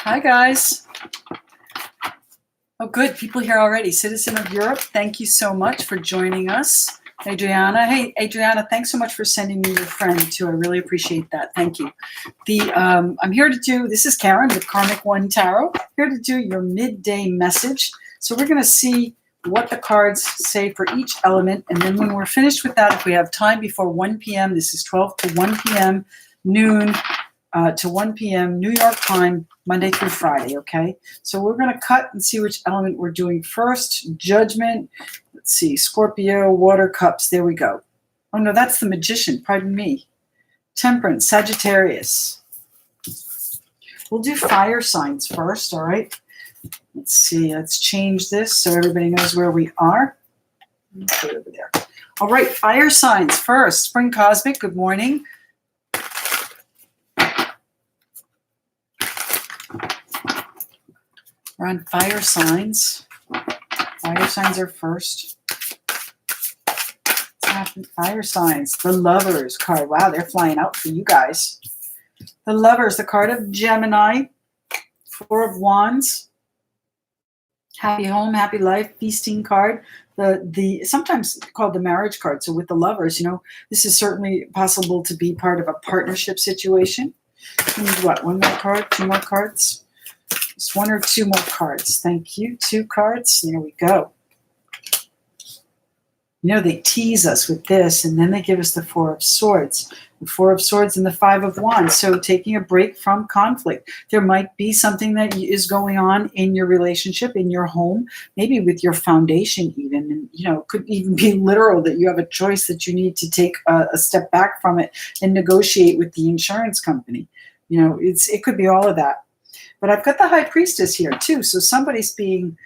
Hi, guys. Oh, good. People here already. Citizen of Europe, thank you so much for joining us. Adriana. Hey, Adriana, thanks so much for sending me your friend, too. I really appreciate that. Thank you. I'm here to do, this is Karen with Karmic One Tarot, here to do your midday message. So we're going to see what the cards say for each element. And then when we're finished with that, if we have time before 1 p.m., this is 12 to 1 p.m., noon to 1 p.m. New York time, Monday through Friday, okay? So we're going to cut and see which element we're doing first. Judgment, let's see, Scorpio, Water, Cups, there we go. Oh no, that's the Magician, pardon me. Temperance, Sagittarius. We'll do fire signs first, all right? Let's see, let's change this so everybody knows where we are. Put it over there. All right, fire signs first. Spring Cosmic, good morning. We're on fire signs. Fire signs are first. What's happened? Fire signs. The Lovers card. Wow, they're flying out for you guys. The Lovers, the card of Gemini. Four of Wands. Happy home, happy life, feasting card. The sometimes called the marriage card. So with the Lovers, you know, this is certainly possible to be part of a partnership situation. We need what? One more card? Two more cards? Just one or two more cards. Thank you. Two cards. There we go. You know, they tease us with this, and then they give us the Four of Swords. The Four of Swords and the Five of Wands. So taking a break from conflict. There might be something that is going on in your relationship, in your home, maybe with your foundation even. And, you know, it could even be literal that you have a choice that you need to take a step back from it and negotiate with the insurance company. You know, it could be all of that. But I've got the High Priestess here too. So somebody's being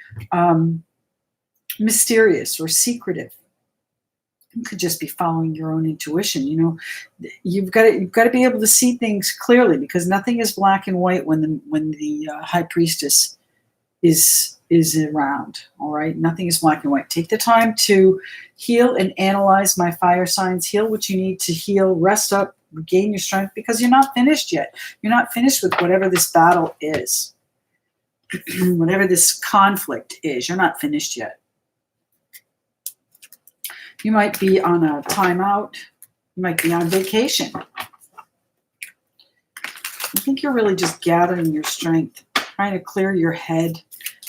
mysterious or secretive. You could just be following your own intuition. You know, you've got to be able to see things clearly, because nothing is black and white when the High Priestess is around. All right, nothing is black and white. Take the time to heal and analyze, my fire signs. Heal what you need to heal. Rest up. Regain your strength, because you're not finished yet. You're not finished with whatever this battle is. Whatever this conflict is, you're not finished yet. You might be on a timeout. You might be on vacation. I think you're really just gathering your strength, trying to clear your head.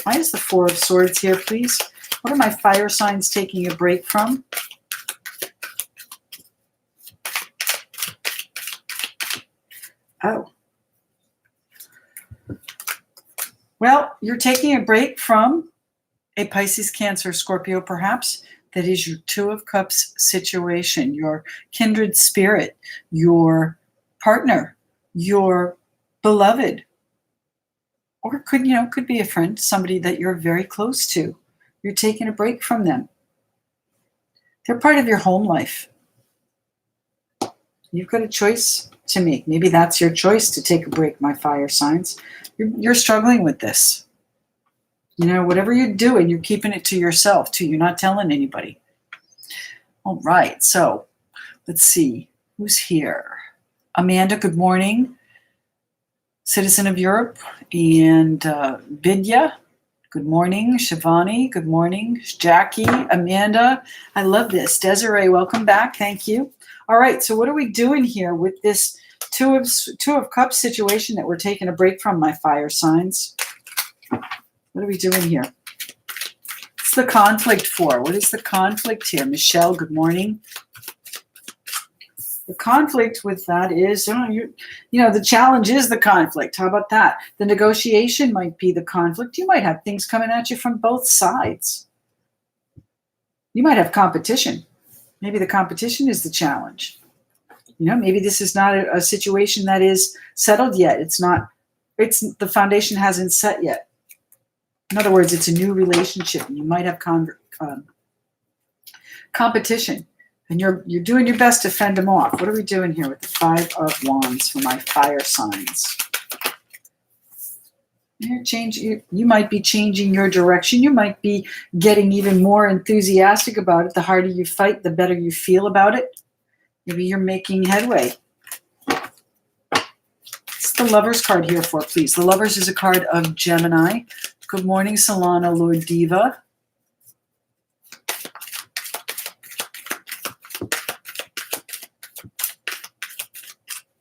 Why is the Four of Swords here, please? What are my fire signs taking a break from? Oh. Well, you're taking a break from a Pisces, Cancer, Scorpio, perhaps. That is your Two of Cups situation, your kindred spirit, your partner, your beloved. Or it could be a friend, somebody that you're very close to. You're taking a break from them. They're part of your home life. You've got a choice to make. Maybe that's your choice, to take a break, my fire signs. You're struggling with this. You know, whatever you're doing, you're keeping it to yourself, too. You're not telling anybody. All right, so let's see. Who's here? Amanda, good morning. Citizen of Europe. And Vidya, good morning. Shivani, good morning. Jackie, Amanda, I love this. Desiree, welcome back. Thank you. All right, so what are we doing here with this Two of Cups situation that we're taking a break from, my fire signs? What are we doing here? What's the conflict for? What is the conflict here? Michelle, good morning. The conflict with that is, you know, the challenge is the conflict. How about that? The negotiation might be the conflict. You might have things coming at you from both sides. You might have competition. Maybe the competition is the challenge. You know, maybe this is not a situation that is settled yet. The foundation hasn't set yet. In other words, it's a new relationship, and you might have competition, and you're doing your best to fend them off. What are we doing here with the Five of Wands for my fire signs? You might be changing your direction. You might be getting even more enthusiastic about it. The harder you fight, the better you feel about it. Maybe you're making headway. It's the Lovers card here for, please? The Lovers is a card of Gemini. Good morning, Solana, Lord Diva.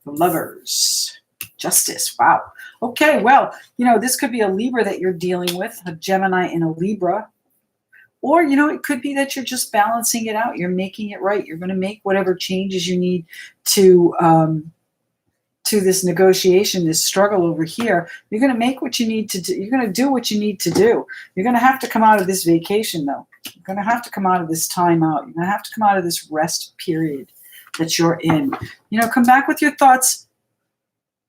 The Lovers. Justice. Wow. Okay, well, you know, this could be a Libra that you're dealing with, a Gemini and a Libra. Or, you know, it could be that you're just balancing it out. You're making it right. You're going to make whatever changes you need to this negotiation, this struggle over here. You're going to make what you need to do. You're going to do what you need to do. You're going to have to come out of this vacation, though. You're going to have to come out of this time out. You're going to have to come out of this rest period that you're in. You know, come back with your thoughts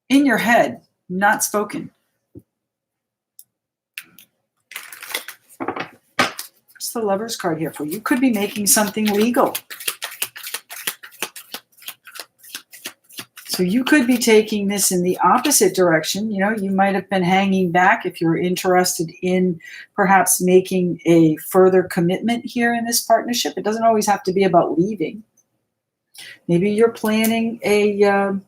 in your head, not spoken. What's the Lovers card here for? You could be making something legal. So you could be taking this in the opposite direction. You know, you might have been hanging back if you're interested in perhaps making a further commitment here in this partnership. It doesn't always have to be about leaving. Maybe you're planning a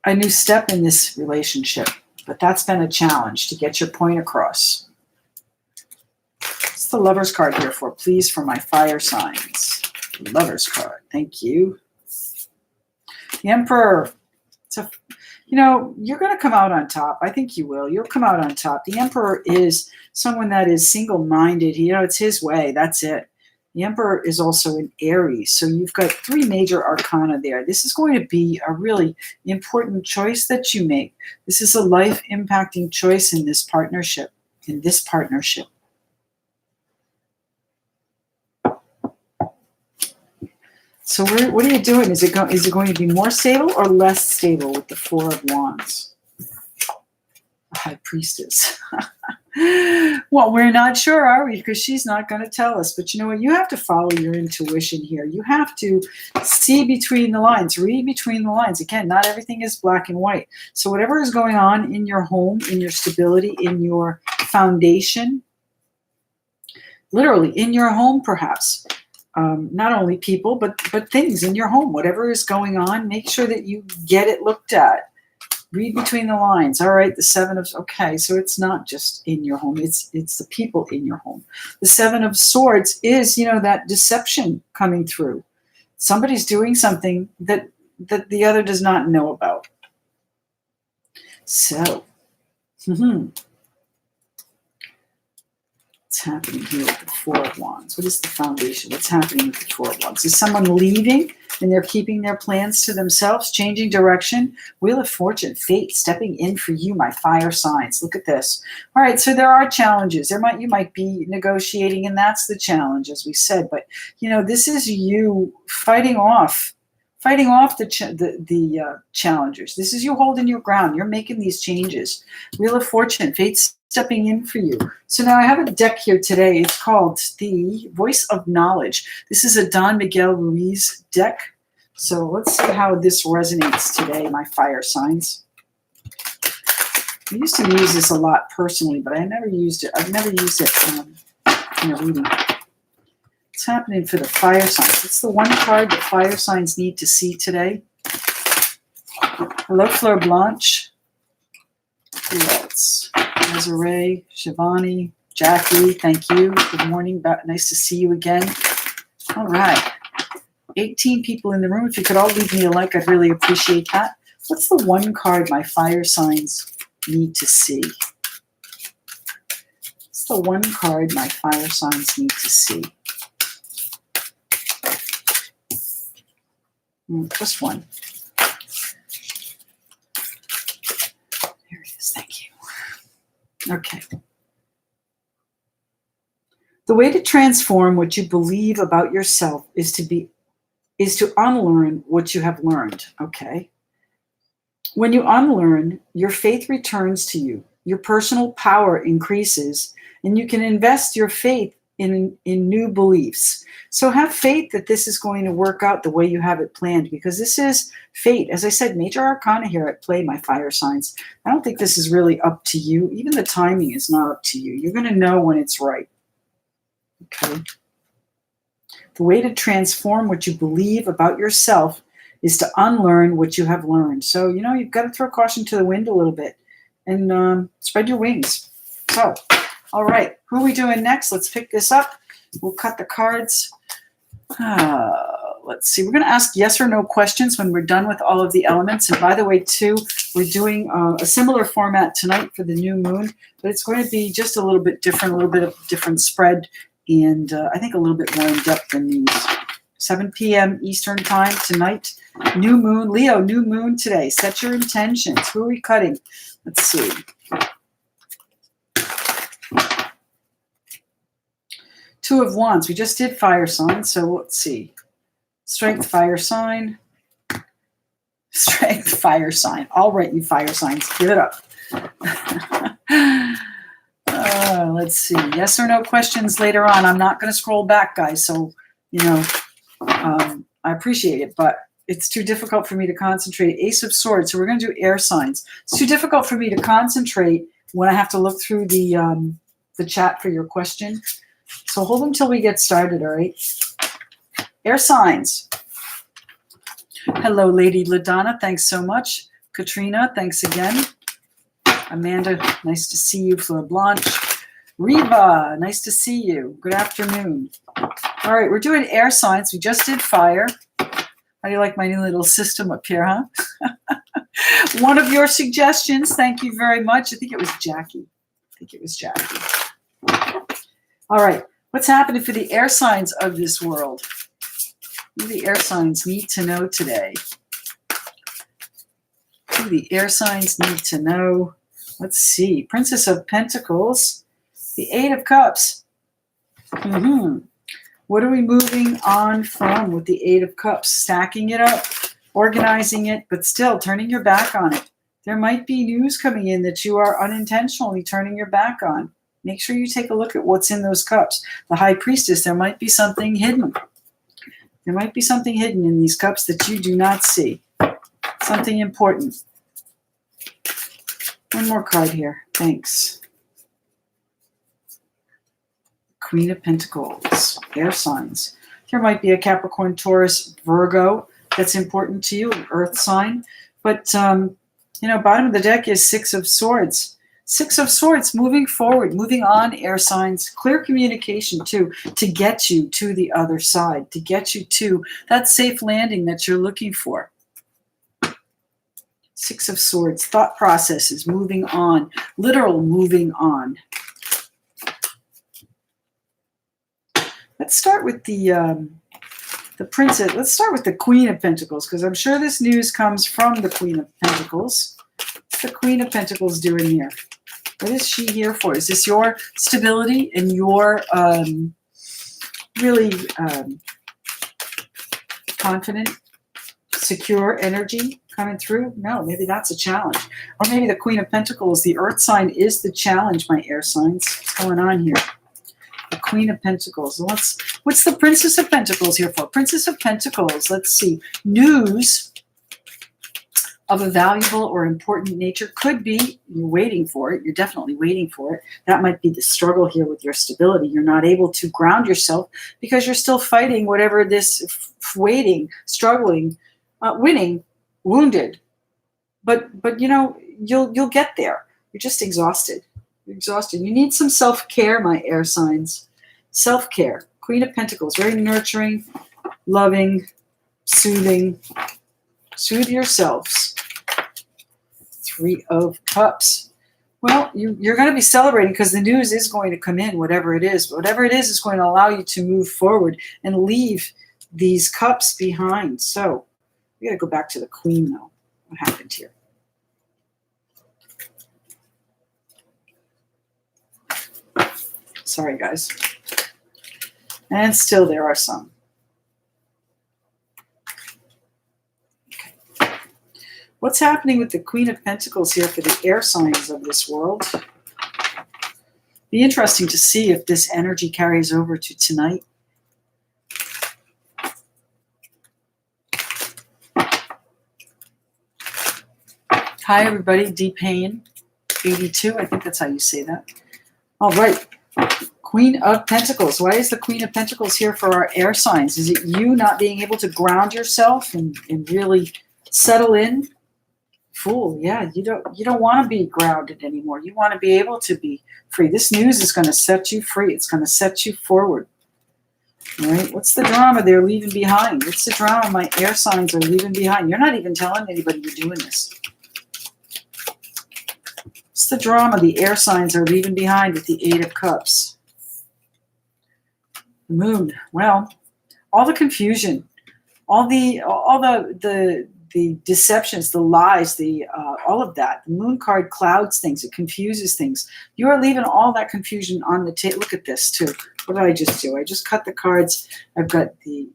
new step in this relationship, but that's been a challenge to get your point across. What's the Lovers card here for, please, for my fire signs? Lovers card. Thank you. The Emperor. You know, you're going to come out on top. I think you will. You'll come out on top. The Emperor is someone that is single-minded. You know, it's his way. That's it. The Emperor is also an Aries. So you've got 3 major arcana there. This is going to be a really important choice that you make. This is a life-impacting choice in this partnership. So what are you doing? Is it going to be more stable or less stable with the 4 of Wands? The High Priestess. Well, we're not sure, are we? Because she's not going to tell us. But you know what? You have to follow your intuition here. You have to see between the lines, read between the lines. Again, not everything is black and white. So whatever is going on in your home, in your stability, in your foundation, literally in your home perhaps, not only people, but things in your home, whatever is going on, make sure that you get it looked at. Read between the lines. All right, the 7 of, okay, so it's not just in your home, it's the people in your home. The 7 of Swords is, you know, that deception coming through. Somebody's doing something that the other does not know about. So, what's happening here with the 4 of Wands? What is the foundation? What's happening with the 4 of Wands? Is someone leaving and they're keeping their plans to themselves, changing direction? Wheel of Fortune, fate stepping in for you, my fire signs. Look at this. All right, so there are challenges. You might be negotiating, and that's the challenge, as we said. But you know, this is you fighting off the challengers. This is you holding your ground. You're making these changes. Wheel of Fortune, fate stepping in for you. So now I have a deck here today. It's called the Voice of Knowledge. This is a Don Miguel Ruiz deck. So let's see how this resonates today, my fire signs. I used to use this a lot personally, but I never used it. I've never used it in a reading. What's happening for the fire signs? It's the one card that fire signs need to see today. Hello, Fleur Blanche. Who else? Desiree, Shivani, Jackie, thank you. Good morning. Nice to see you again. All right. 18 people in the room. If you could all leave me a like, I'd really appreciate that. What's the one card my fire signs need to see? What's the one card my fire signs need to see? Just one. There it is. Thank you. Okay. The way to transform what you believe about yourself is to unlearn what you have learned. Okay. When you unlearn, your faith returns to you. Your personal power increases, and you can invest your faith in new beliefs. So have faith that this is going to work out the way you have it planned, because this is fate. As I said, major arcana here at play, my fire signs. I don't think this is really up to you. Even the timing is not up to you. You're going to know when it's right. Okay. The way to transform what you believe about yourself is to unlearn what you have learned. So, you've got to throw caution to the wind a little bit and spread your wings. So, all right, who are we doing next? Let's pick this up. We'll cut the cards. Let's see. We're going to ask yes or no questions when we're done with all of the elements. And by the way, too, we're doing a similar format tonight for the new moon, but it's going to be just a little bit different, a little bit of different spread, and I think a little bit more in depth than these. 7 p.m. Eastern time tonight. New moon. Leo, new moon today. Set your intentions. Who are we cutting? Let's see. Two of Wands. We just did fire signs, so let's see. Strength, fire sign. Strength, fire sign. All right, you fire signs. Give it up. Let's see. Yes or no questions later on. I'm not going to scroll back, guys, so, I appreciate it, but it's too difficult for me to concentrate. Ace of Swords. So we're going to do air signs. It's too difficult for me to concentrate when I have to look through the chat for your question. So hold them till we get started, all right? Air signs. Hello, Lady LaDonna. Thanks so much. Katrina, thanks again. Amanda, nice to see you. Fleur Blanche. Reva, nice to see you. Good afternoon. All right, we're doing air signs. We just did fire. How do you like my new little system up here, huh? One of your suggestions. Thank you very much. I think it was Jackie. All right, what's happening for the air signs of this world? What do the air signs need to know today? What do the air signs need to know? Let's see. Princess of Pentacles. The Eight of Cups. What are we moving on from with the Eight of Cups? Stacking it up, organizing it, but still turning your back on it. There might be news coming in that you are unintentionally turning your back on. Make sure you take a look at what's in those cups. The High Priestess, there might be something hidden. There might be something hidden in these cups that you do not see. Something important. One more card here. Thanks. Queen of Pentacles. Air signs. There might be a Capricorn, Taurus, Virgo that's important to you, an earth sign. But, bottom of the deck is Six of Swords. Six of Swords, moving forward, moving on, air signs. Clear communication, too, to get you to the other side, to get you to that safe landing that you're looking for. Six of Swords, thought processes, moving on, literal moving on. Let's start with the Princess. Let's start with the Queen of Pentacles, because I'm sure this news comes from the Queen of Pentacles. What's the Queen of Pentacles doing here? What is she here for? Is this your stability and your really confident, secure energy coming through? No, maybe that's a challenge. Or maybe the Queen of Pentacles, the earth sign, is the challenge, my air signs. What's going on here? The Queen of Pentacles. What's the Princess of Pentacles here for? Princess of Pentacles, let's see. News of a valuable or important nature. Could be you're waiting for it. You're definitely waiting for it. That might be the struggle here with your stability. You're not able to ground yourself because you're still fighting whatever this waiting, struggling, winning, wounded. But you'll get there. You're just exhausted. You're exhausted. You need some self-care, my air signs. Self-care. Queen of Pentacles, very nurturing, loving, soothing. Soothe yourselves. Three of Cups. Well, you're going to be celebrating because the news is going to come in, whatever it is. Whatever it is going to allow you to move forward and leave these cups behind. So we got to go back to the Queen, though. What happened here? Sorry, guys. And still there are some. Okay. What's happening with the Queen of Pentacles here for the air signs of this world? Be interesting to see if this energy carries over to tonight. Hi, everybody. D Payne, 82. I think that's how you say that. All right. Queen of Pentacles. Why is the Queen of Pentacles here for our air signs? Is it you not being able to ground yourself and really settle in? Fool, yeah, you don't want to be grounded anymore. You want to be able to be free. This news is going to set you free. It's going to set you forward. All right, what's the drama they're leaving behind? What's the drama my air signs are leaving behind? You're not even telling anybody you're doing this. What's the drama the air signs are leaving behind with the Eight of Cups? The Moon. Well, all the confusion, all the deceptions, the lies, all of that. The Moon card clouds things. It confuses things. You are leaving all that confusion on the table. Look at this too. What did I just do? I just cut the cards. I've got the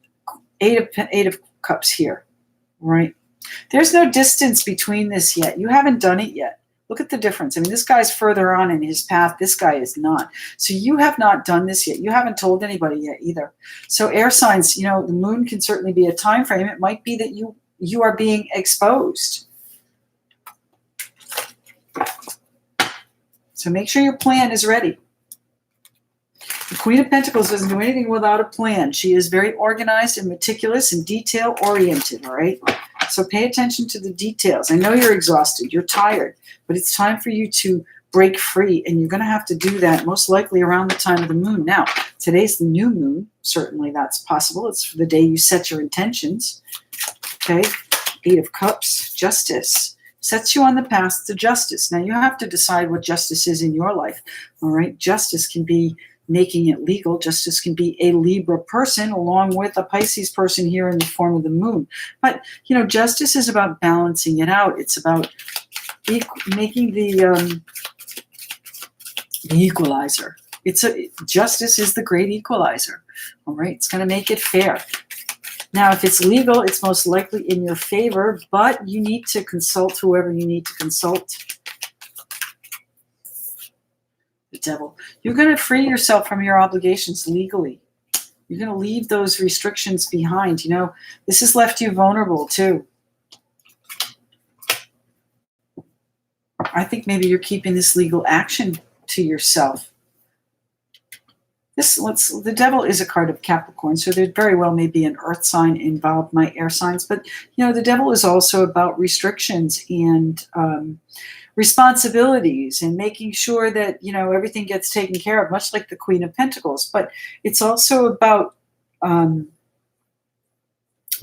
Eight of Cups here, right? There's no distance between this yet. You haven't done it yet. Look at the difference. I mean, this guy's further on in his path. This guy is not. So you have not done this yet. You haven't told anybody yet either. So air signs, you know, the Moon can certainly be a time frame. It might be that you are being exposed. So make sure your plan is ready. The Queen of Pentacles doesn't do anything without a plan. She is very organized and meticulous and detail-oriented, all right? So pay attention to the details. I know you're exhausted. You're tired. But it's time for you to break free. And you're going to have to do that most likely around the time of the moon. Now, today's the new moon. Certainly that's possible. It's for the day you set your intentions. Okay? Eight of Cups. Justice. Sets you on the path to justice. Now, you have to decide what justice is in your life. All right? Justice can be making it legal. Justice can be a Libra person along with a Pisces person here in the form of the moon. But, you know, justice is about balancing it out. It's about making the equalizer. Justice is the great equalizer. All right? It's going to make it fair. Now, if it's legal, it's most likely in your favor, but you need to consult whoever you need to consult. The Devil. You're going to free yourself from your obligations legally. You're going to leave those restrictions behind. You know, this has left you vulnerable too. I think maybe you're keeping this legal action to yourself. The Devil is a card of Capricorn, so there very well may be an earth sign involved, my air signs. But, you know, the Devil is also about restrictions and responsibilities and making sure that, you know, everything gets taken care of, much like the Queen of Pentacles. But it's also about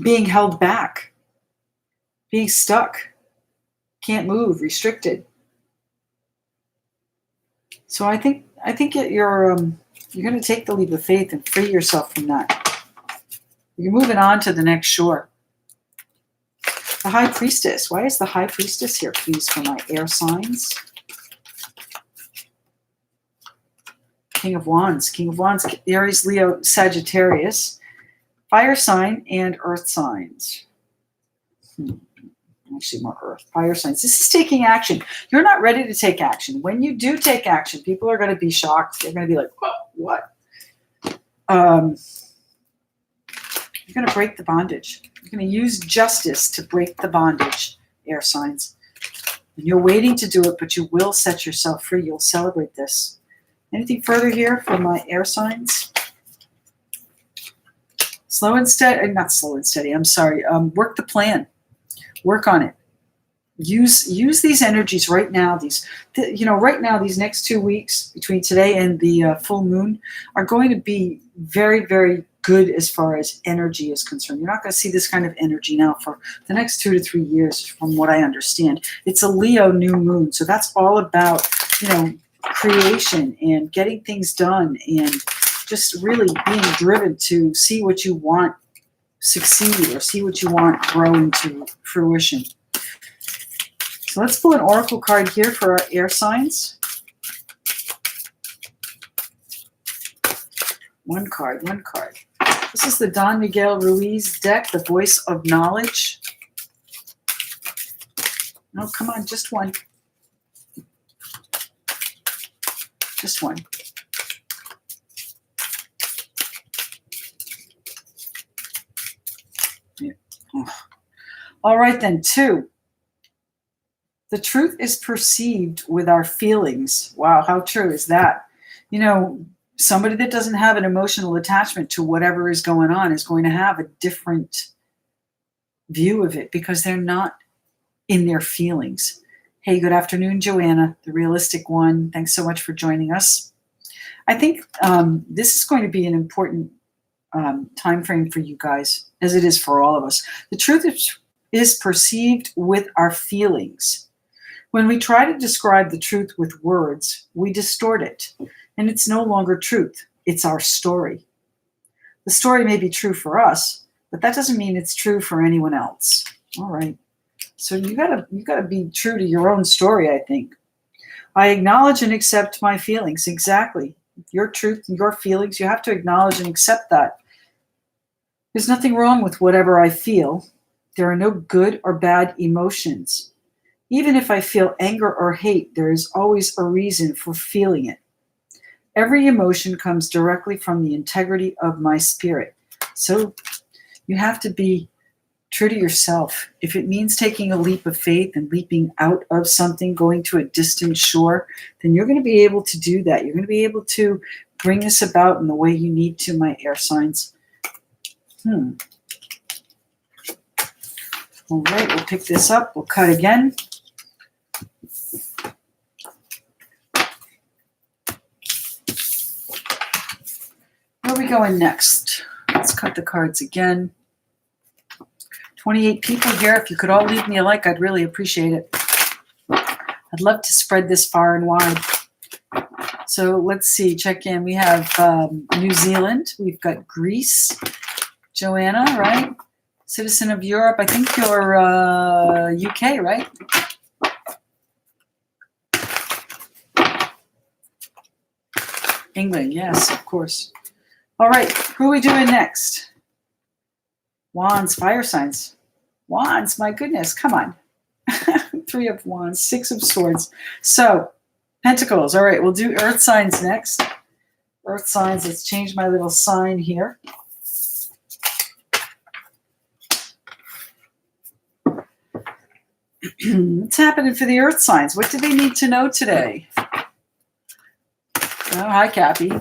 being held back, being stuck, can't move, restricted. So I think you're going to take the leap of faith and free yourself from that. You're moving on to the next shore. The High Priestess. Why is the High Priestess here, please, for my air signs? King of Wands. King of Wands, Aries, Leo, Sagittarius. Fire sign and earth signs. Actually, more earth. Fire signs. This is taking action. You're not ready to take action. When you do take action, people are going to be shocked. They're going to be like, what? You're going to break the bondage. You're going to use justice to break the bondage, air signs. And you're waiting to do it, but you will set yourself free. You'll celebrate this. Anything further here for my air signs? Slow and steady. Not slow and steady. I'm sorry. Work the plan. Work on it. Use these energies right now. Right now, these next 2 weeks between today and the full moon are going to be very, very good as far as energy is concerned. You're not going to see this kind of energy now for the next 2 to 3 years, from what I understand. It's a Leo new moon, so that's all about, you know, creation and getting things done and just really being driven to see what you want succeed or see what you want grow into fruition. So let's pull an oracle card here for our air signs. One card. This is the Don Miguel Ruiz deck, the Voice of Knowledge. No, come on, just one. Just one. Yeah. Oh. All right, then, 2. The truth is perceived with our feelings. Wow, how true is that? You know, Somebody that doesn't have an emotional attachment to whatever is going on is going to have a different view of it because they're not in their feelings. Hey, good afternoon, Joanna, the realistic one. Thanks so much for joining us. I think this is going to be an important time frame for you guys, as it is for all of us. The truth is perceived with our feelings. When we try to describe the truth with words, we distort it, and it's no longer truth. It's our story. The story may be true for us, but that doesn't mean it's true for anyone else. All right. So you gotta be true to your own story, I think. I acknowledge and accept my feelings. Exactly. Your truth, your feelings, you have to acknowledge and accept that. There's nothing wrong with whatever I feel. There are no good or bad emotions. Even if I feel anger or hate, there is always a reason for feeling it. Every emotion comes directly from the integrity of my spirit. So you have to be true to yourself. If it means taking a leap of faith and leaping out of something, going to a distant shore, then you're going to be able to do that. You're going to be able to bring this about in the way you need to, my air signs. All right, we'll pick this up. We'll cut again. Where are we going next? Let's cut the cards again. 28 people here. If you could all leave me a like, I'd really appreciate it. I'd love to spread this far and wide. So let's see, check in. We have New Zealand. We've got Greece. Joanna, right? Citizen of Europe. I think you're UK, right? England, yes, of course. All right, who are we doing next? Wands, fire signs. Wands, my goodness, come on. 3 of Wands, 6 of Swords. So, Pentacles. All right, we'll do Earth signs next. Earth signs, let's change my little sign here. What's happening for the Earth signs? What do they need to know today? Oh, hi, Cappy.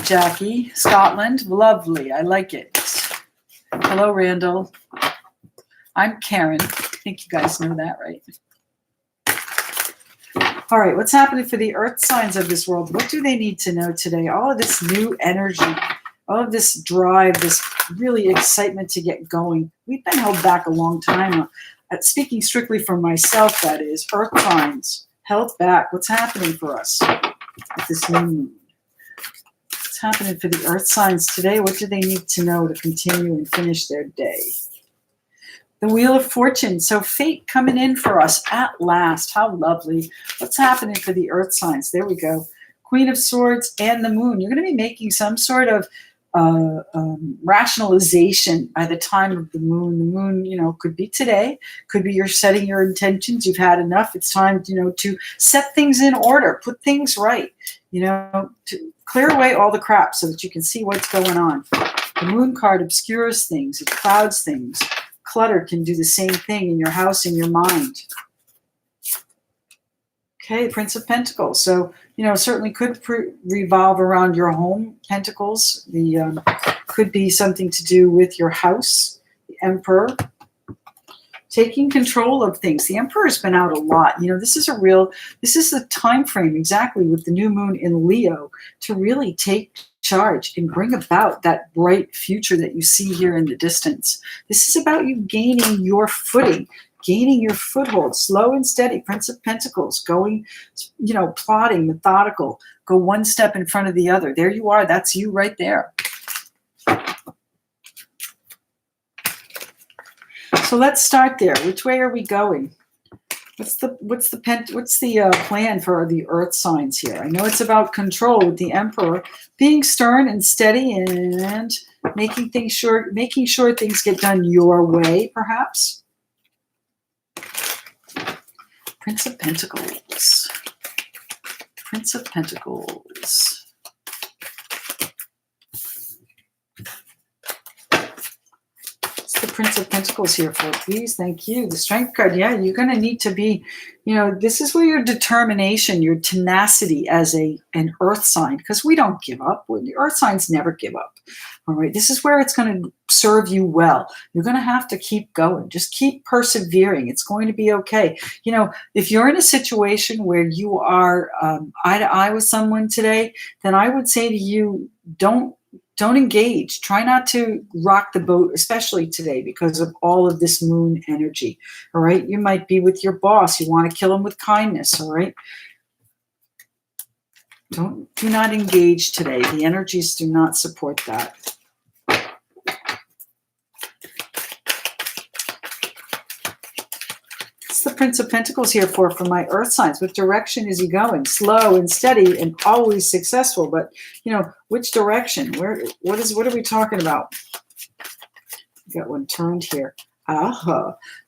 Jackie, Scotland. Lovely. I like it. Hello, Randall. I'm Karen. I think you guys know that, right? All right, what's happening for the Earth signs of this world? What do they need to know today? All of this new energy, all of this drive, this really excitement to get going. We've been held back a long time. Speaking strictly for myself, that is, Earth signs, held back. What's happening for us with this new moon? What's happening for the Earth signs today? What do they need to know to continue and finish their day? The Wheel of Fortune. So fate coming in for us at last. How lovely. What's happening for the Earth signs? There we go. Queen of Swords and the Moon. You're going to be making some sort of rationalization by the time of the Moon. The Moon, could be today. Could be you're setting your intentions. You've had enough. It's time, to set things in order. Put things right. To clear away all the crap so that you can see what's going on. The Moon card obscures things. It clouds things. Clutter can do the same thing in your house, in your mind. Okay, Prince of Pentacles. So, certainly could revolve around your home. Pentacles. The could be something to do with your house. The Emperor. Taking control of things. The Emperor's been out a lot. This is the time frame exactly with the new moon in Leo to really take charge and bring about that bright future that you see here in the distance. This is about you gaining your footing, gaining your foothold, slow and steady. Prince of Pentacles, going, plodding, methodical, go one step in front of the other. There you are. That's you right there. So let's start there. Which way are we going? What's the plan for the Earth signs here? I know it's about control with the Emperor, being stern and steady and making sure things get done your way, perhaps. Prince of Pentacles. Prince of Pentacles. It's the Prince of Pentacles here for, please? Thank you. The Strength card. Yeah, you're going to need to be, this is where your determination, your tenacity as an earth sign, because we don't give up. The earth signs never give up. All right. This is where it's going to serve you well. You're going to have to keep going. Just keep persevering. It's going to be okay. If you're in a situation where you are eye to eye with someone today, then I would say to you, don't engage. Try not to rock the boat, especially today, because of all of this moon energy. All right. You might be with your boss. You want to kill him with kindness. All right. Do not engage today. The energies do not support that. What's the Prince of Pentacles here for my earth signs? What direction is he going? Slow and steady and always successful. But, which direction? What are we talking about? Got one turned here.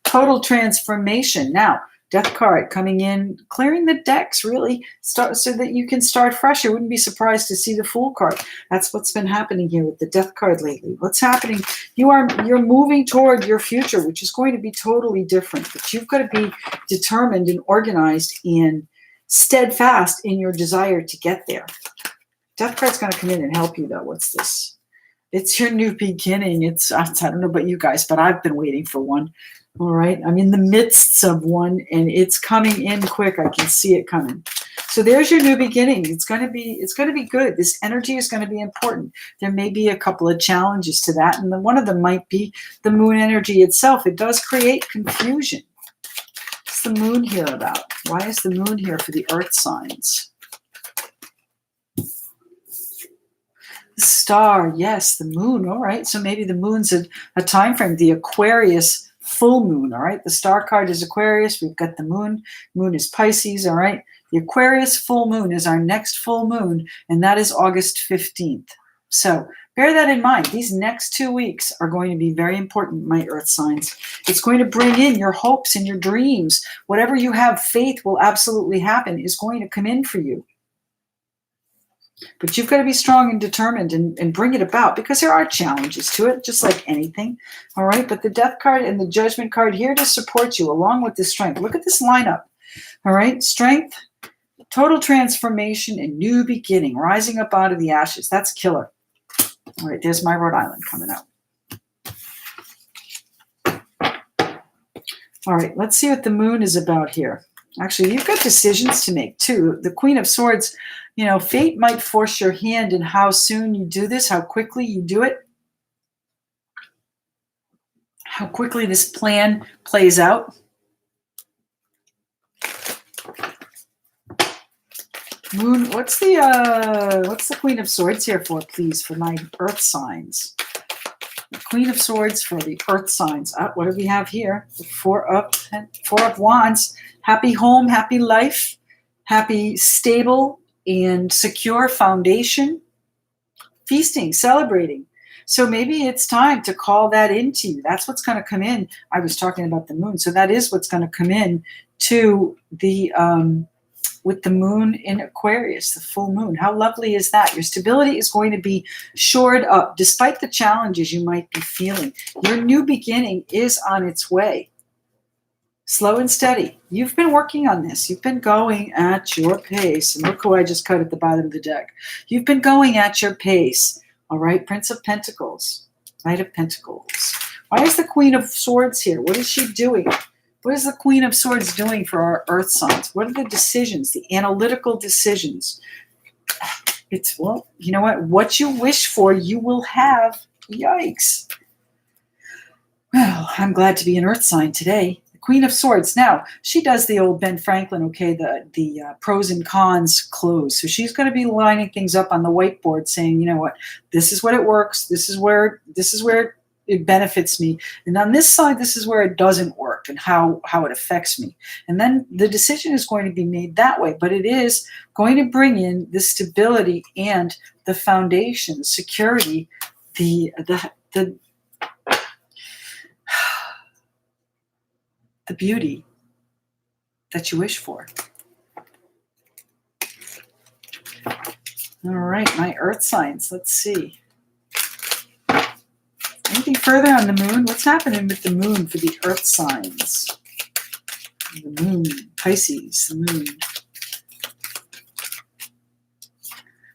Total transformation. Now, Death card coming in, clearing the decks, really, so that you can start fresh. I wouldn't be surprised to see the Fool card. That's what's been happening here with the Death card lately. What's happening? You're moving toward your future, which is going to be totally different. But you've got to be determined and organized and steadfast in your desire to get there. Death card's going to come in and help you, though. What's this? It's your new beginning. I don't know about you guys, but I've been waiting for one. All right. I'm in the midst of one and it's coming in quick. I can see it coming. So there's your new beginning. It's going to be good. This energy is going to be important. There may be a couple of challenges to that. And then one of them might be the moon energy itself. It does create confusion. What's the moon here about? Why is the moon here for the earth signs? The star. Yes, the moon. All right. So maybe the moon's a time frame. The Aquarius full moon. All right. The star card is Aquarius. We've got the moon. Moon is Pisces. All right. The Aquarius full moon is our next full moon, and that is August 15th. So bear that in mind. These next 2 weeks are going to be very important, my earth signs. It's going to bring in your hopes and your dreams. Whatever you have faith will absolutely happen is going to come in for you. But you've got to be strong and determined and bring it about, because there are challenges to it, just like anything. All right. But the Death card and the Judgment card here to support you along with the Strength. Look at this lineup. All right. Strength, total transformation, and new beginning, rising up out of the ashes. That's killer. All right. There's my Rhode Island coming out. All right. Let's see what the moon is about here. Actually, you've got decisions to make too. The Queen of Swords, fate might force your hand in how soon you do this, how quickly you do it, how quickly this plan plays out. Moon, what's the Queen of Swords here for, please, for my earth signs? The Queen of Swords for the earth signs. What do we have here? The Four of Wands. Happy home, happy life, happy, stable, and secure foundation. Feasting, celebrating. So maybe it's time to call that into you. That's what's going to come in. I was talking about the moon. So that is what's going to come in to the with the moon in Aquarius, the full moon. How lovely is that? Your stability is going to be shored up despite the challenges you might be feeling. Your new beginning is on its way. Slow and steady. You've been working on this. You've been going at your pace. And look who I just cut at the bottom of the deck. You've been going at your pace. All right, Prince of Pentacles, Knight of Pentacles. Why is the Queen of Swords here? What is she doing? What is the Queen of Swords doing for our earth signs? What are the decisions, the analytical decisions? It's, well, you know what? What you wish for, you will have. Yikes. Well, I'm glad to be an earth sign today. Queen of Swords. Now, she does the old Ben Franklin, okay, the pros and cons close. So she's going to be lining things up on the whiteboard saying, you know what, this is what it works. This is where it benefits me. And on this side, this is where it doesn't work and how it affects me. And then the decision is going to be made that way. But it is going to bring in the stability and the foundation, security, the beauty that you wish for. All right, my earth signs. Let's see. Anything looking further on the moon. What's happening with the moon for the earth signs? The moon, Pisces, the moon.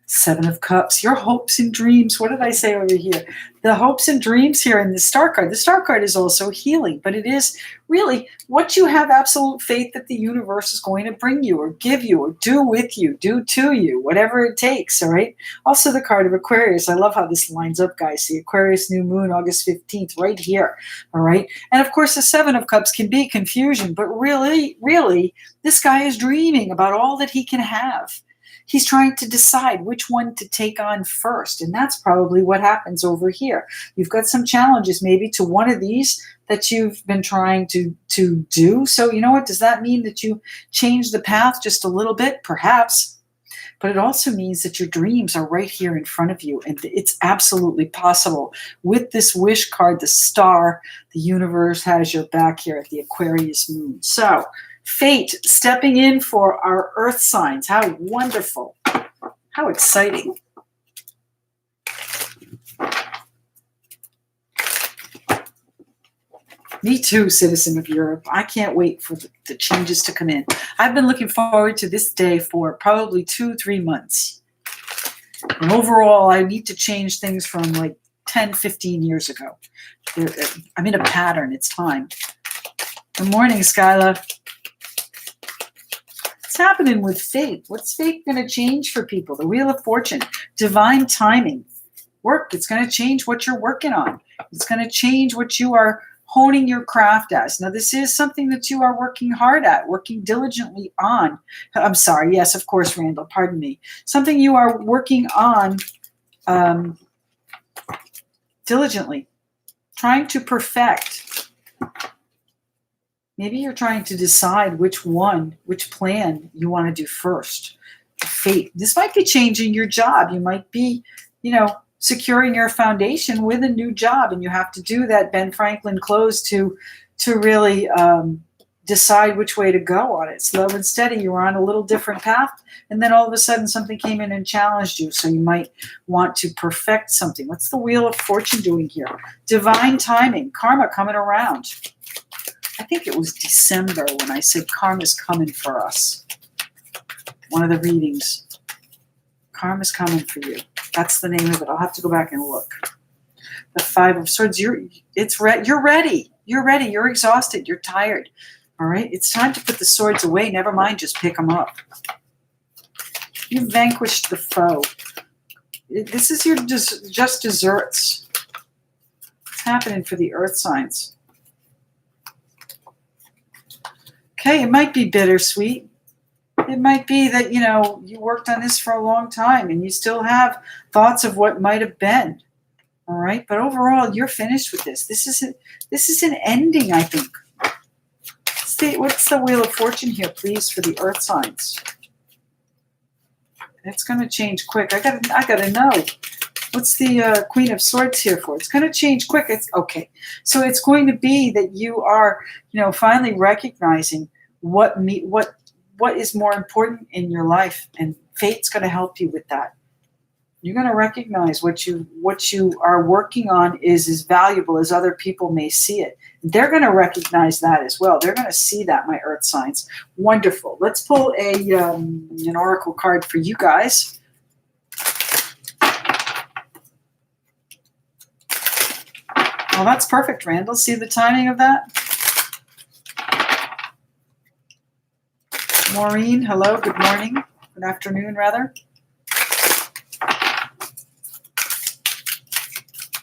Seven of Cups, your hopes and dreams. What did I say over here? The hopes and dreams here in the Star card. The Star card is also healing, but it is really what you have absolute faith that the universe is going to bring you or give you or do with you, do to you, whatever it takes, all right? Also the card of Aquarius. I love how this lines up, guys. The Aquarius new moon, August 15th, right here, all right? And of course, the Seven of Cups can be confusion, but really, this guy is dreaming about all that he can have. He's trying to decide which one to take on first. And that's probably what happens over here. You've got some challenges maybe to one of these that you've been trying to do. So you know what? Does that mean that you change the path just a little bit? Perhaps. But it also means that your dreams are right here in front of you. And it's absolutely possible. With this wish card, the star, the universe has your back here at the Aquarius moon. So fate stepping in for our earth signs. How wonderful. How exciting. Me too, citizen of Europe. I can't wait for the changes to come in. I've been looking forward to this day for probably 2-3 months. And overall, I need to change things from like 10, 15 years ago. I'm in a pattern. It's time. Good morning, Skyla. What's happening with fate? What's fate going to change for people? The Wheel of Fortune, divine timing, work. It's going to change what you're working on. It's going to change what you are honing your craft as. Now, this is something that you are working hard at, working diligently on. I'm sorry. Yes, of course, Randall. Pardon me. Something you are working on diligently, trying to perfect. Maybe you're trying to decide which plan you want to do first. Fate. This might be changing your job. You might be, securing your foundation with a new job, and you have to do that Ben Franklin close to really decide which way to go on it. Slow and steady. You were on a little different path, and then all of a sudden something came in and challenged you. So you might want to perfect something. What's the Wheel of Fortune doing here? Divine timing, karma coming around. I think it was December when I said karma's coming for us. One of the readings. Karma's coming for you. That's the name of it. I'll have to go back and look. The Five of Swords. You're ready. You're ready. You're exhausted. You're tired. All right. It's time to put the swords away. Never mind. Just pick them up. You vanquished the foe. This is your just desserts. What's happening for the earth signs? Okay, it might be bittersweet. It might be that, you worked on this for a long time and you still have thoughts of what might have been. All right. But overall, you're finished with this. This is an ending, I think. What's the Wheel of Fortune here, please, for the earth signs? It's going to change quick. I gotta know. What's the Queen of Swords here for? It's going to change quick. It's okay. So it's going to be that you are, finally recognizing what is more important in your life, and fate's going to help you with that. You're going to recognize what you are working on is as valuable as other people may see it. They're going to recognize that as well. They're going to see that, my earth signs. Wonderful. Let's pull an oracle card for you guys. Well, that's perfect, Randall. See the timing of that? Maureen, hello. Good morning. Good afternoon, rather.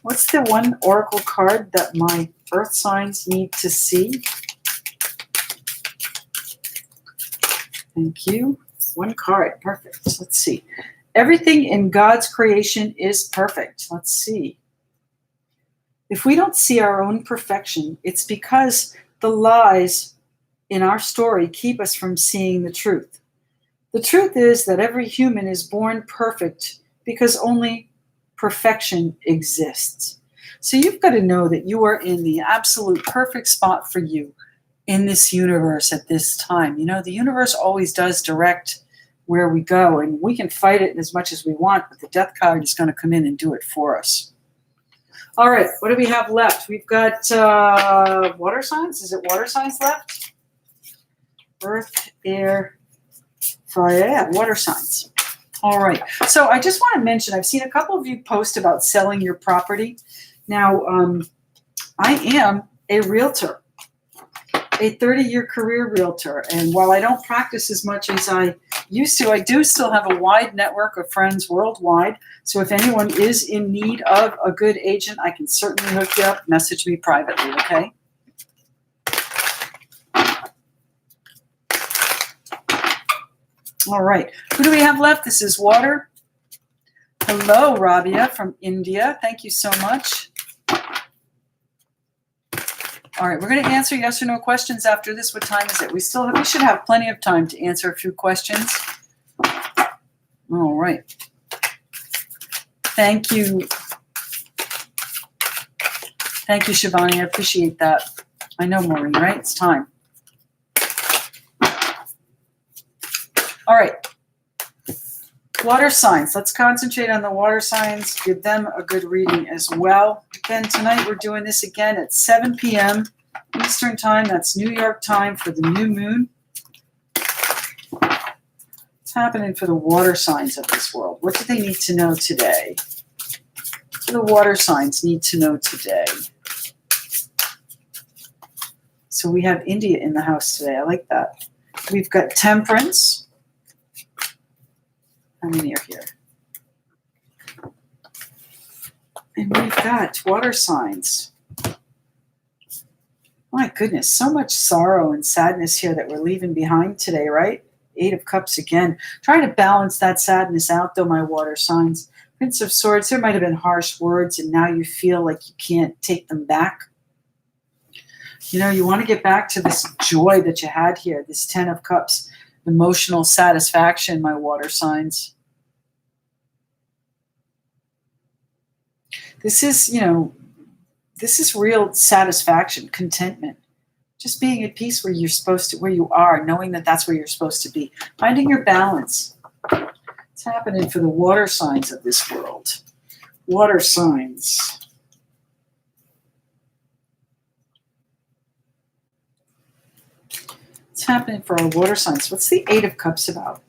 What's the one oracle card that my earth signs need to see? Thank you. One card. Perfect. Let's see. Everything in God's creation is perfect. Let's see. If we don't see our own perfection, it's because the lies in our story keep us from seeing the truth. The truth is that every human is born perfect because only perfection exists. So you've got to know that you are in the absolute perfect spot for you in this universe at this time. The universe always does direct where we go, and we can fight it as much as we want, but the death card is going to come in and do it for us. All right, what do we have left? We've got water signs. Is it water signs left? Earth, air, fire. Yeah, water signs. All right. So I just want to mention, I've seen a couple of you post about selling your property. Now, I am a realtor, a 30-year career realtor. And while I don't practice as much as I used to, I do still have a wide network of friends worldwide. So if anyone is in need of a good agent, I can certainly hook you up. Message me privately, okay? All right. Who do we have left? This is water. Hello, Rabia from India. Thank you so much. All right, we're going to answer yes or no questions after this. What time is it? We should have plenty of time to answer a few questions. All right. Thank you. Thank you, Shivani. I appreciate that. I know, Maureen, right? It's time. All right. Water signs. Let's concentrate on the water signs. Give them a good reading as well. Again, tonight we're doing this again at 7 p.m. Eastern Time. That's New York time for the new moon. What's happening for the water signs of this world? What do they need to know today? What do the water signs need to know today? So we have India in the house today. I like that. We've got Temperance. How many are here? And we've got water signs. My goodness, so much sorrow and sadness here that we're leaving behind today, right? 8 of Cups again. Trying to balance that sadness out, though, my water signs. Prince of Swords, there might have been harsh words, and now you feel like you can't take them back. You know, you want to get back to this joy that you had here, this 10 of Cups, emotional satisfaction, my water signs. This is, you know, this is real satisfaction, contentment. Just being at peace where you're supposed to, where you are, knowing that that's where you're supposed to be. Finding your balance. What's happening for the water signs of this world? Water signs. What's happening for our water signs? What's the 8 of Cups about?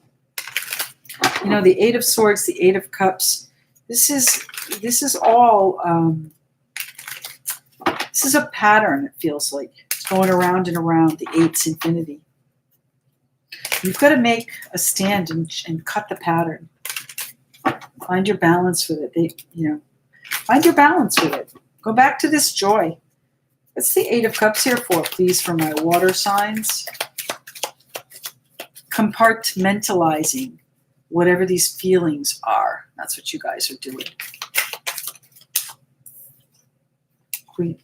You know, the 8 of Swords, the 8 of Cups. This is all, this is a pattern, it feels like. It's going around and around, the 8's infinity. You've got to make a stand and cut the pattern. Find your balance with it. Find your balance with it. Go back to this joy. What's the 8 of Cups here for, please, for my water signs? Compartmentalizing whatever these feelings are. That's what you guys are doing.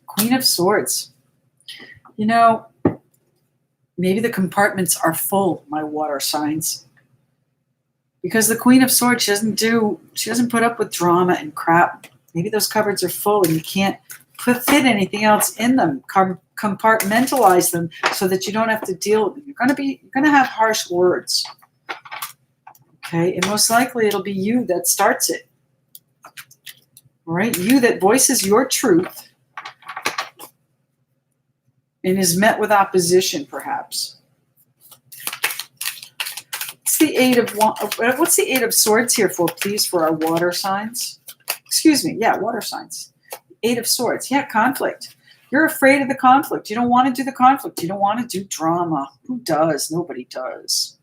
Queen of Swords. You know, maybe the compartments are full, my water signs. Because the Queen of Swords, she doesn't put up with drama and crap. Maybe those cupboards are full and you can't fit anything else in them. Compartmentalize them so that you don't have to deal with them. You're gonna have harsh words. Okay, and most likely it'll be you that starts it. All right, you that voices your truth and is met with opposition, perhaps. What's the 8 of Swords here for, please, for our water signs? Excuse me, yeah, water signs. 8 of Swords, yeah, conflict. You're afraid of the conflict. You don't want to do the conflict. You don't want to do drama. Who does? Nobody does.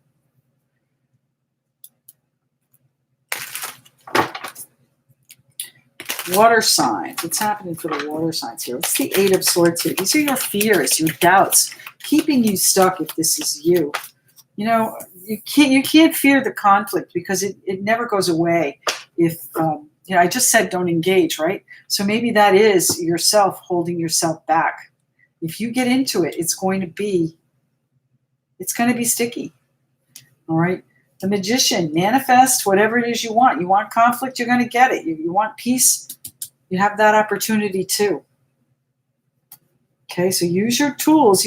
Water signs. What's happening for the water signs here? What's the 8 of Swords here? These are your fears, your doubts, keeping you stuck if this is you. You know, you can't fear the conflict because it never goes away. If I just said don't engage, right? So maybe that is yourself holding yourself back. If you get into it, it's going to be sticky. All right. The Magician, manifest whatever it is you want. You want conflict, you're going to get it. You want peace, you have that opportunity too. Okay, so use your tools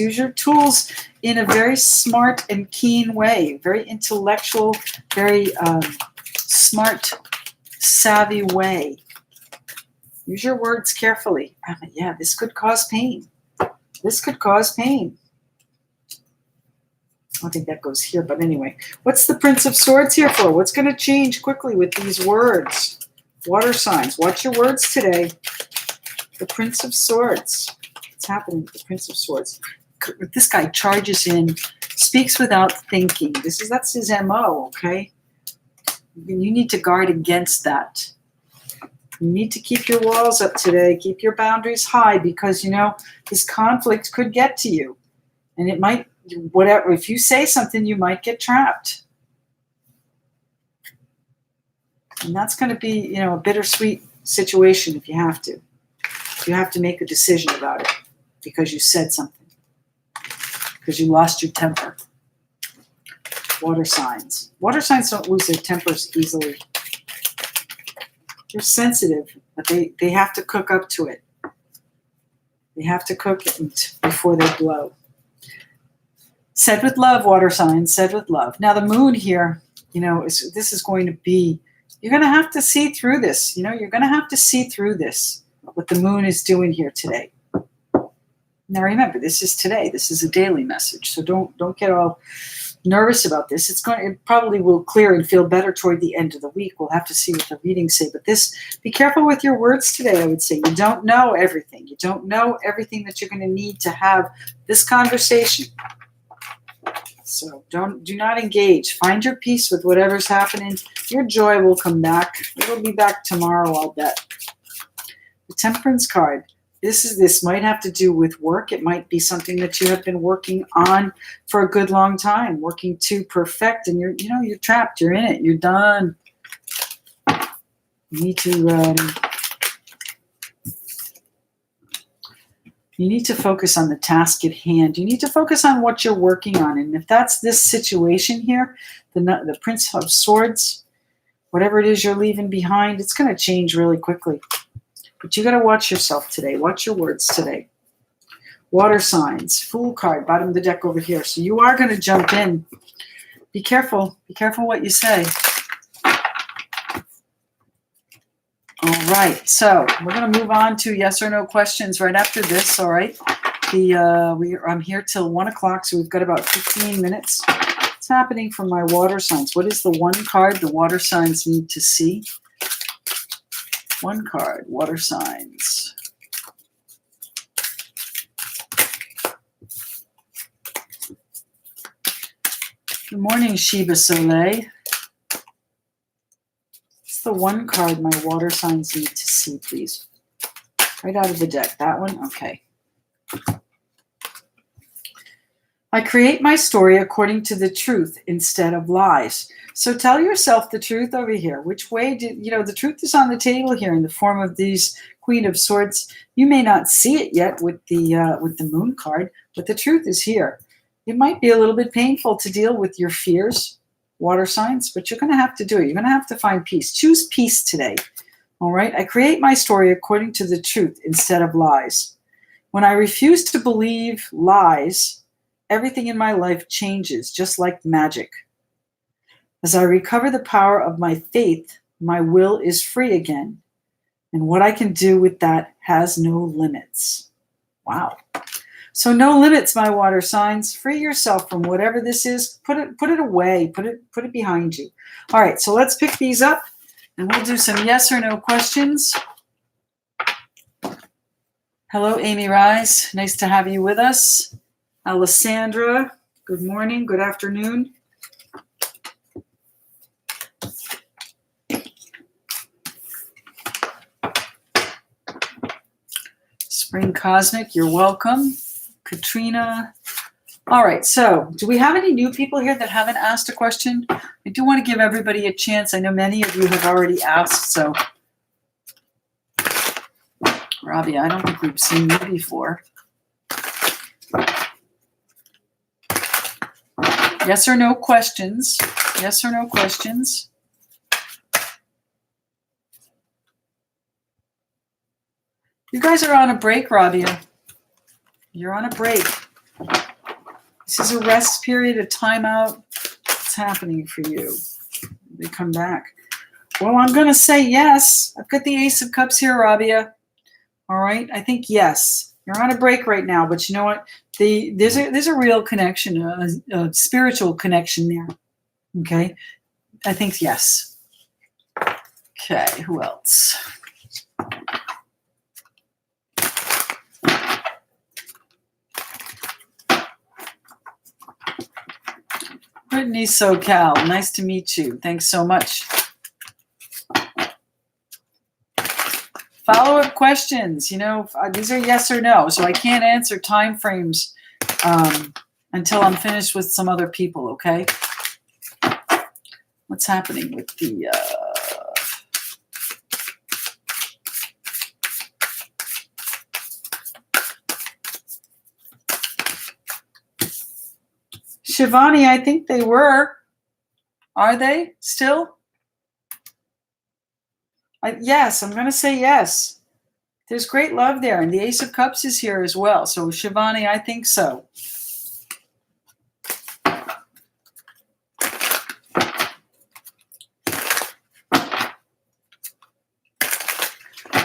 in a very smart and keen way, very intellectual, very smart, savvy way. Use your words carefully. Yeah, this could cause pain. This could cause pain. I think that goes here, but anyway. What's the Prince of Swords here for? What's going to change quickly with these words? Water signs. Watch your words today. The Prince of Swords. What's happening with the Prince of Swords? This guy charges in, speaks without thinking. That's his MO, okay? You need to guard against that. You need to keep your walls up today. Keep your boundaries high because, this conflict could get to you. And it might, whatever, if you say something, you might get trapped. And that's going to be, a bittersweet situation if you have to. You have to make a decision about it because you said something. Because you lost your temper. Water signs. Water signs don't lose their tempers easily. They're sensitive, but they have to cook up to it. They have to cook it before they blow. Said with love, water signs, said with love. Now the moon here, this is going to be, you're going to have to see through this. You're going to have to see through this, what the moon is doing here today. Now remember, this is today. This is a daily message, so don't get all nervous about this. It probably will clear and feel better toward the end of the week. We'll have to see what the readings say. But be careful with your words today, I would say. You don't know everything. You don't know everything that you're going to need to have this conversation. So do not engage. Find your peace with whatever's happening. Your joy will come back. It'll be back tomorrow, I'll bet. The Temperance card. This might have to do with work. It might be something that you have been working on for a good long time, working to perfect, and you're trapped. You're in it. You're done. You need to focus on the task at hand. You need to focus on what you're working on, and if that's this situation here, the Prince of Swords, whatever it is you're leaving behind, it's going to change really quickly. But you got to watch yourself today. Watch your words today. Water signs. Fool card. Bottom of the deck over here. So you are going to jump in. Be careful. Be careful what you say. All right. So we're going to move on to yes or no questions right after this. All right. I'm here till 1 o'clock, so we've got about 15 minutes. What's happening for my water signs? What is the one card the water signs need to see? One card, water signs. Good morning, Sheba Soleil. What's the one card my water signs need to see, please? Right out of the deck. That one? Okay. I create my story according to the truth instead of lies. So tell yourself the truth over here. Which way the truth is on the table here in the form of these Queen of Swords. You may not see it yet with the Moon card, but the truth is here. It might be a little bit painful to deal with your fears, water signs, but you're going to have to do it. You're going to have to find peace. Choose peace today. All right? I create my story according to the truth instead of lies. When I refuse to believe lies, everything in my life changes, just like magic. As I recover the power of my faith, my will is free again. And what I can do with that has no limits. Wow. So no limits, my water signs. Free yourself from whatever this is. Put it away. Put it behind you. All right, so let's pick these up, and we'll do some yes or no questions. Hello, Amy Rise. Nice to have you with us. Alessandra, good morning, good afternoon. Spring Cosmic, you're welcome. Katrina. All right, so do we have any new people here that haven't asked a question? I do want to give everybody a chance. I know many of you have already asked, so. Robbie, I don't think we've seen you before. Yes or no questions? Yes or no questions? You guys are on a break, Rabia. You're on a break. This is a rest period, a timeout. What's happening for you? They come back. Well, I'm going to say yes. I've got the Ace of Cups here, Rabia. All right. I think yes. You're on a break right now, but you know what? There's a real connection, a spiritual connection there. Okay. I think yes. Okay. Who else? Brittany SoCal. Nice to meet you. Thanks so much. Follow-up questions. You know, these are yes or no, so I can't answer time frames until I'm finished with some other people, okay? What's happening with the... Shivani, I think they were. Are they still? Yes, I'm going to say yes. There's great love there, and the Ace of Cups is here as well. So, Shivani, I think so.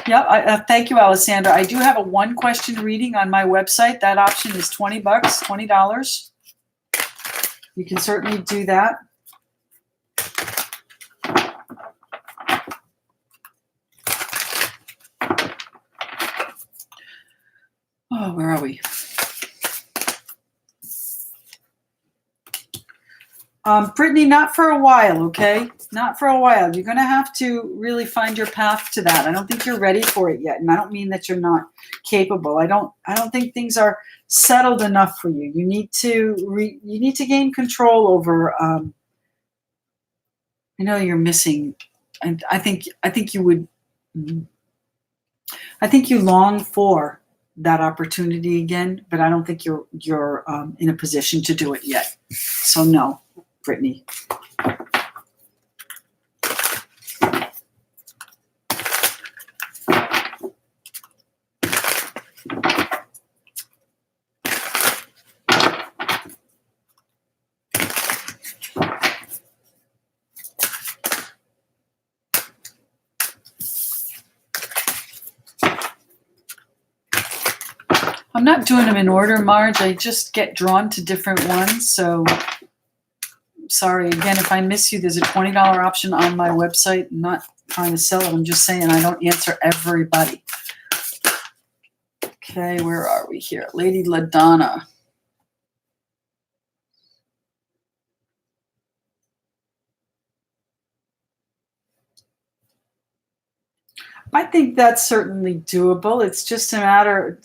Yeah, thank you, Alessandra. I do have a one-question reading on my website. That option is $20, $20. You can certainly do that. Oh, where are we? Brittany, not for a while, okay? Not for a while. You're going to have to really find your path to that. I don't think you're ready for it yet, and I don't mean that you're not capable. I don't think things are settled enough for you. You need to gain control over. I know you're missing, and I think you would. I think you long for that opportunity again, but I don't think you're in a position to do it yet. So no, Brittany. I'm not doing them in order, Marge. I just get drawn to different ones. So sorry. Again, if I miss you, there's a $20 option on my website. I'm not trying to sell it. I'm just saying I don't answer everybody. Okay, where are we here? Lady LaDonna. I think that's certainly doable. It's just a matter,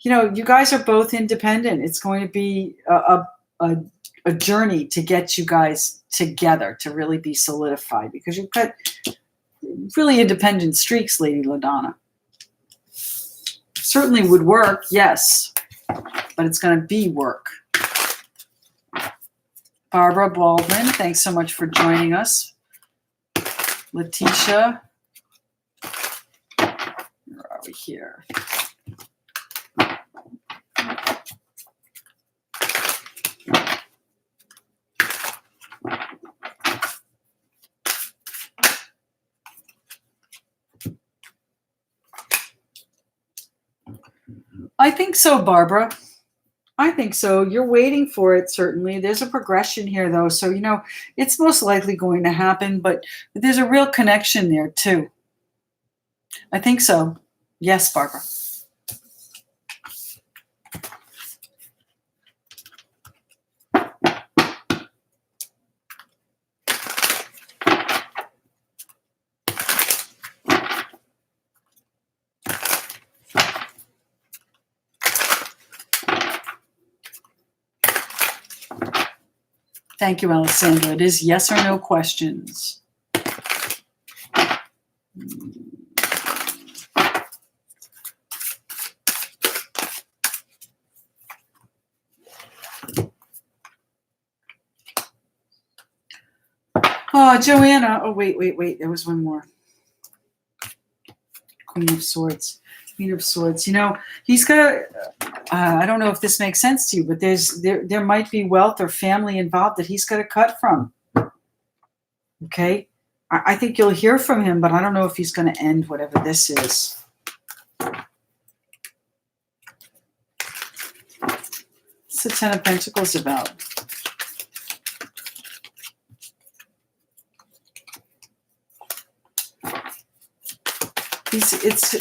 you guys are both independent. It's going to be a journey to get you guys together to really be solidified because you've got really independent streaks, Lady LaDonna. Certainly would work, yes, but it's going to be work. Barbara Baldwin, thanks so much for joining us. Letitia, where are we here? I think so, Barbara. I think so. You're waiting for it, certainly. There's a progression here, though. So, it's most likely going to happen, but there's a real connection there, too. I think so. Yes, Barbara. Thank you, Alessandra. It is yes or no questions. Oh, Joanna. Oh, wait. There was one more. Queen of Swords. Queen of Swords. He's got I don't know if this makes sense to you, but there might be wealth or family involved that he's got to cut from. Okay? I think you'll hear from him, but I don't know if he's going to end whatever this is. What's the Ten of Pentacles about? It's,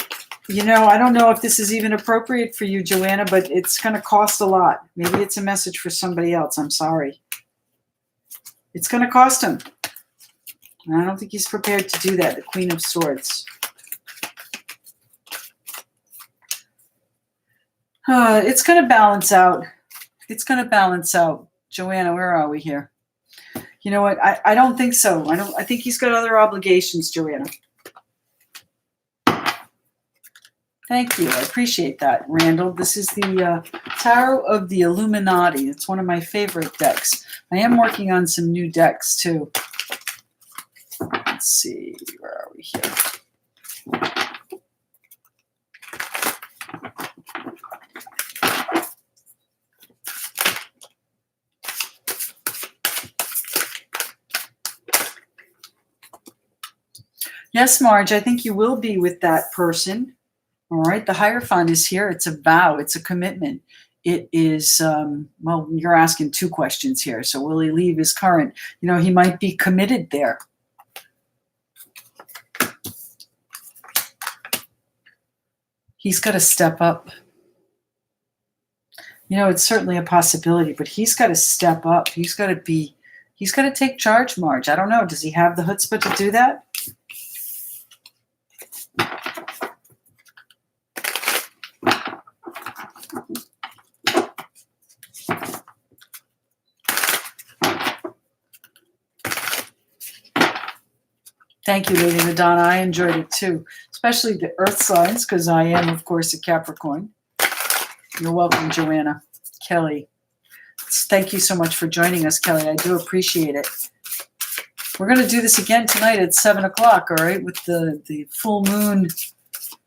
you know, I don't know if this is even appropriate for you, Joanna, but it's going to cost a lot. Maybe it's a message for somebody else. I'm sorry. It's going to cost him. And I don't think he's prepared to do that. The Queen of Swords. It's going to balance out. It's going to balance out. Joanna, where are we here? You know what? I don't think so. I think he's got other obligations, Joanna. Thank you. I appreciate that, Randall. This is the Tarot of the Illuminati. It's one of my favorite decks. I am working on some new decks, too. Let's see. Where are we here? Yes, Marge, I think you will be with that person. All right, the Hierophant is here. It's a vow. It's a commitment. It is, well, you're asking two questions here. So will he leave his current? You know, he might be committed there. He's got to step up. You know, it's certainly a possibility, but he's got to step up. He's got to take charge, Marge. I don't know. Does he have the chutzpah to do that? Thank you, Lady Madonna. I enjoyed it too, especially the earth signs, because I am, of course, a Capricorn. You're welcome, Joanna. Kelly. Thank you so much for joining us, Kelly. I do appreciate it. We're going to do this again tonight at 7 o'clock, all right, with the full moon.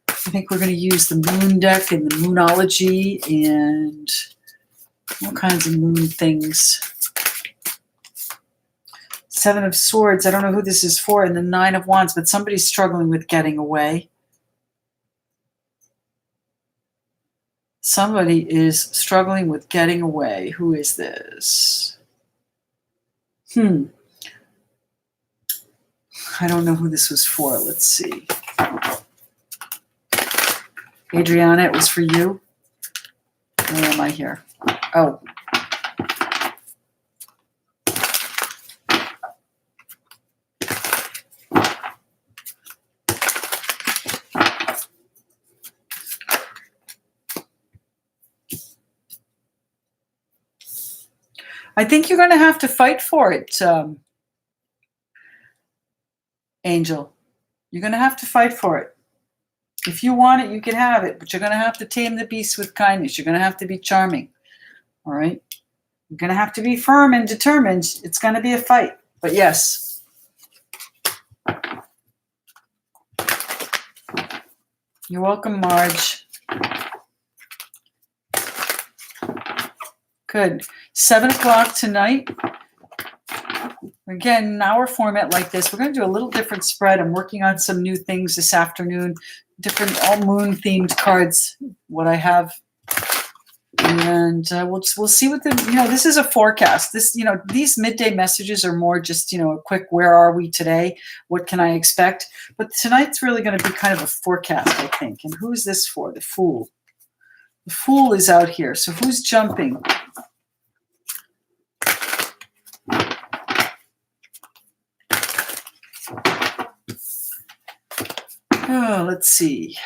I think we're going to use the moon deck and the moonology and all kinds of moon things. Seven of Swords. I don't know who this is for. And the Nine of Wands, but somebody's struggling with getting away. Somebody is struggling with getting away. Who is this? I don't know who this was for. Let's see. Adriana, it was for you. Where am I here? Oh. I think you're going to have to fight for it, Angel. You're going to have to fight for it. If you want it, you can have it, but you're going to have to tame the beast with kindness. You're going to have to be charming, all right? You're going to have to be firm and determined. It's going to be a fight, but yes. You're welcome, Marge. Good. 7 o'clock tonight. Again, in our format like this, we're going to do a little different spread. I'm working on some new things this afternoon, different all moon themed cards, what I have. And we'll see what this is a forecast. This, these midday messages are more just, a quick, where are we today? What can I expect? But tonight's really going to be kind of a forecast, I think. And who is this for? The Fool. The Fool is out here. So who's jumping? Oh, let's see.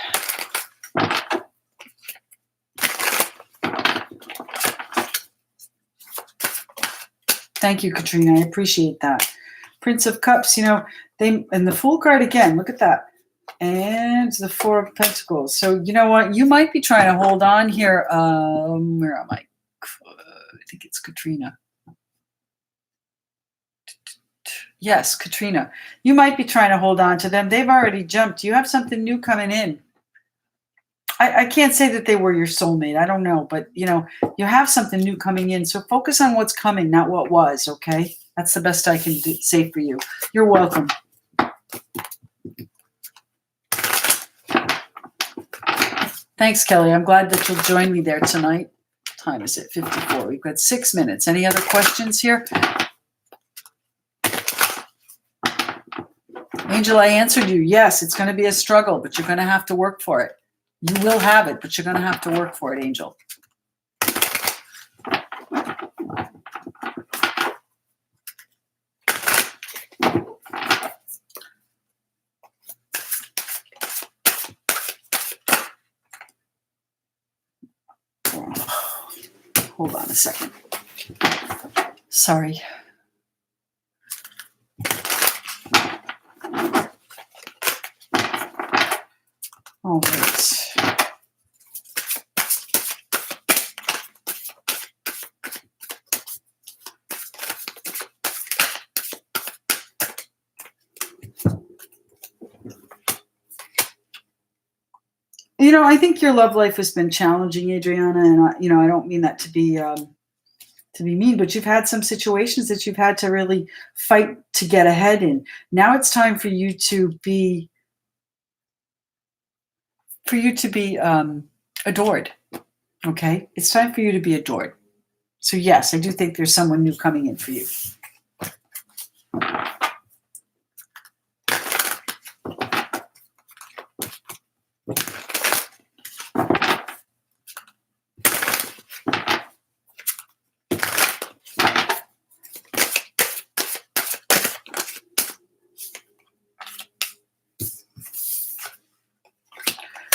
Thank you, Katrina. I appreciate that. Prince of Cups, and the Fool card again, look at that. And the Four of Pentacles. So you know what? You might be trying to hold on here. Where am I? I think it's Katrina. Yes, Katrina. You might be trying to hold on to them. They've already jumped. You have something new coming in. I can't say that they were your soulmate. I don't know. But, you have something new coming in. So focus on what's coming, not what was, okay? That's the best I can say for you. You're welcome. Thanks, Kelly. I'm glad that you'll join me there tonight. What time is it? 54. We've got 6 minutes. Any other questions here? Angel, I answered you. Yes, it's going to be a struggle, but you're going to have to work for it. You will have it, but you're going to have to work for it, Angel. Hold on a second. Sorry. All right. You know, I think your love life has been challenging, Adriana, and I don't mean that to be mean, but you've had some situations that you've had to really fight to get ahead in. Now it's time for you to be adored. Okay, it's time for you to be adored. So yes, I do think there's someone new coming in for you.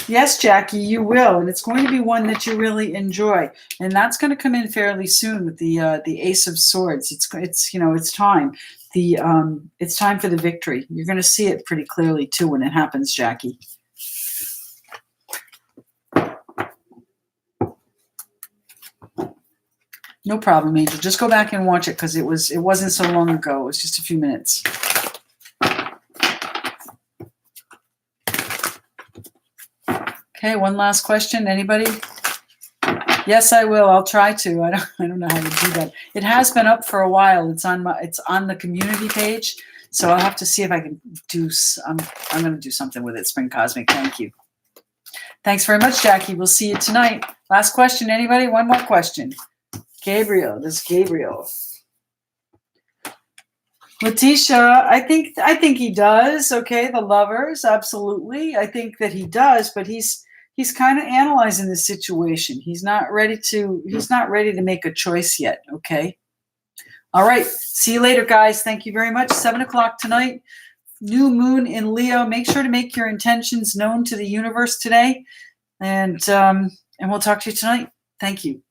Yes, Jackie, you will, and it's going to be one that you really enjoy, and that's going to come in fairly soon with the Ace of Swords. It's time. It's time for the victory. You're going to see it pretty clearly too when it happens, Jackie. No problem, Angel. Just go back and watch it because it wasn't so long ago. It was just a few minutes. Okay, one last question. Anybody? Yes, I will. I'll try to. I don't know how to do that. It has been up for a while. It's on the community page, so I'll have to see if I can do. I'm going to do something with it. Spring Cosmic. Thank you. Thanks very much, Jackie. We'll see you tonight. Last question. Anybody? One more question. Gabriel. This is Gabriel. Letitia, I think he does. Okay, the lovers, absolutely. I think that he does, but he's kind of analyzing the situation. He's not ready to make a choice yet. Okay. All right. See you later, guys. Thank you very much. 7:00 tonight. New moon in Leo. Make sure to make your intentions known to the universe today, and we'll talk to you tonight. Thank you.